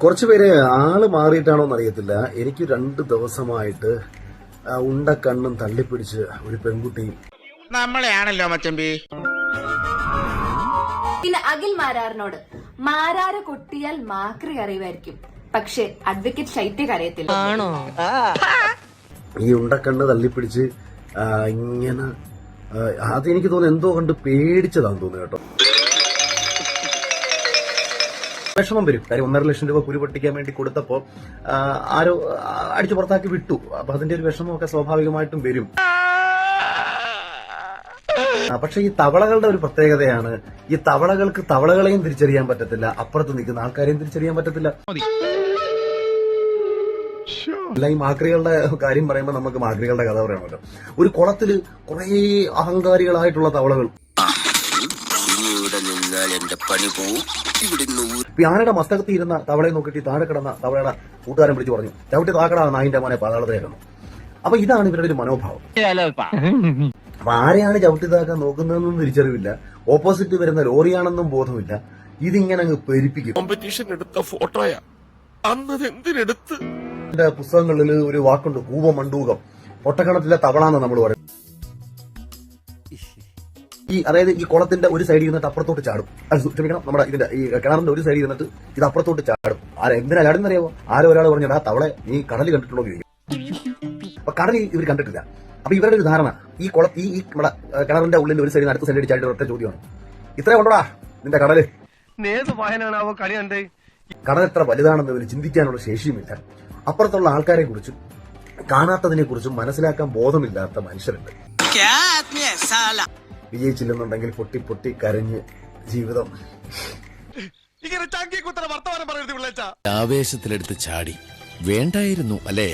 കുറച്ചുപേര് ആള് മാറിയിട്ടാണോന്ന് അറിയത്തില്ല. എനിക്ക് 2 ദിവസമായിട്ട് ഉണ്ടക്കണ്ണും തള്ളിപ്പിടിച്ച് ഒരു പെൺകുട്ടിയും. നമ്മളെയാണല്ലോ മച്ചമ്പി. പിന്നെ അഖിൽ മാരാറിനോട് മാരാറ് കൊട്ടിയാൽ മാക്രി അറിയുമായിരിക്കും, പക്ഷെ അഡ്വക്കേറ്റ് ശൈത്യക്ക് അറിയത്തില്ല. ഈ ഉണ്ടക്കണ്ണ് തള്ളിപ്പിടിച്ച് ഇങ്ങനെ അതെനിക്ക് തോന്നുന്നു എന്തോ കണ്ട് പേടിച്ചതാന്ന് തോന്നുന്നു കേട്ടോ. വിഷമം വരും. കാര്യം 1.5 ലക്ഷം രൂപ കുരു പൊട്ടിക്കാൻ വേണ്ടി കൊടുത്തപ്പോ ആരോ അടിച്ചു പുറത്താക്കി വിട്ടു. അപ്പൊ അതിന്റെ ഒരു വിഷമമൊക്കെ സ്വാഭാവികമായിട്ടും വരും. പക്ഷെ ഈ തവളകളുടെ ഒരു പ്രത്യേകതയാണ്, ഈ തവളകൾക്ക് തവളകളെയും തിരിച്ചറിയാൻ പറ്റത്തില്ല, അപ്പുറത്ത് നിൽക്കുന്ന ആൾക്കാരെയും തിരിച്ചറിയാൻ പറ്റത്തില്ല. അല്ല, ഈ മാക്രികളുടെ കാര്യം പറയുമ്പോൾ നമുക്ക് മാക്രികളുടെ കഥ പറയണമല്ലോ. ഒരു കുളത്തില് കുറെ അഹങ്കാരികളായിട്ടുള്ള തവളകൾ. ആനയുടെ മസ്തകത്തിൽ ഇരുന്ന തവളയെ നോക്കിയിട്ട് താഴെ കിടന്ന തവളയുടെ കൂട്ടുകാരൻ വിളിച്ചു പറഞ്ഞു, ചവിട്ടി താക്കടാ നായിന്റെ മോനെ പാതാളത്തിലായിരുന്നു. അപ്പൊ ഇതാണ് ഇവരുടെ ഒരു മനോഭാവം. അപ്പൊ ആരെയാണ് ചവിട്ടി താക്കാൻ നോക്കുന്നതെന്നും തിരിച്ചറിവില്ല, ഓപ്പോസിറ്റ് വരുന്ന ലോറിയാണെന്നും ബോധമില്ല. ഇതിങ്ങനെ അങ്ങ് പെരുപ്പിക്കും. കോമ്പറ്റീഷൻ എടുത്ത ഫോട്ടോയാ അന്നത് എന്തിനെടുത്ത്. എന്റെ പുസ്തകങ്ങളിൽ ഒരു വാക്കുണ്ട്, കൂപമണ്ടൂകം. പൊട്ടക്കണത്തിലെ തവളാന്ന് നമ്മൾ പറയും. അതായത് ഈ കുളത്തിന്റെ ഒരു സൈഡിൽ നിന്നിട്ട് അപ്പുറത്തോട്ട് ചാടും. ക്ഷമിക്കണം, നമ്മുടെ ഇതിന്റെ ഈ കിണറിന്റെ ഒരു സൈഡിൽ നിന്നിട്ട് ഇത് അപ്പുറത്തോട്ട് ചാടും. എന്തിനാ ചാടുന്നറിയാമോ? ആരോ ഒരാൾ പറഞ്ഞാ തവളെ നീ കടല് കണ്ടിട്ടുണ്ടോ ചോദിക്കും. അപ്പൊ കടൽ ഇവർ കണ്ടിട്ടില്ല. അപ്പൊ ഇവരുടെ ഒരു ധാരണ ഈ നമ്മുടെ കിണറിന്റെ ഉള്ളിൽ ഒരു സൈഡിൽ അടുത്ത സൈഡിൽ ചാടിയ ഒറ്റ ചോദ്യമാണ്, ഇത്രേ കൊണ്ടോടാ നിന്റെ കടല്. കടൽ എത്ര വലുതാണെന്ന് ഇവര് ചിന്തിക്കാനുള്ള ശേഷിയുമില്ല. അപ്പുറത്തുള്ള ആൾക്കാരെ കുറിച്ചും കാണാത്തതിനെ കുറിച്ചും മനസ്സിലാക്കാൻ ബോധമില്ലാത്ത മനുഷ്യരുണ്ട്. വിജയിച്ചില്ലെന്നുണ്ടെങ്കിൽ പൊട്ടി പൊട്ടി കരഞ്ഞ് ജീവിതം. ആവേശത്തിലെടുത്ത് ചാടി വേണ്ടായിരുന്നു അല്ലേ?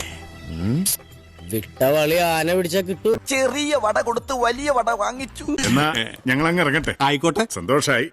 വിട്ടവളി ആന പിടിച്ചാ കിട്ടൂ. ചെറിയ വട കൊടുത്ത് വലിയ വട വാങ്ങിച്ചു. എന്നാ ഞങ്ങൾ അങ്ങ് ഇറങ്ങട്ടെ. ആയിക്കോട്ടെ, സന്തോഷായി.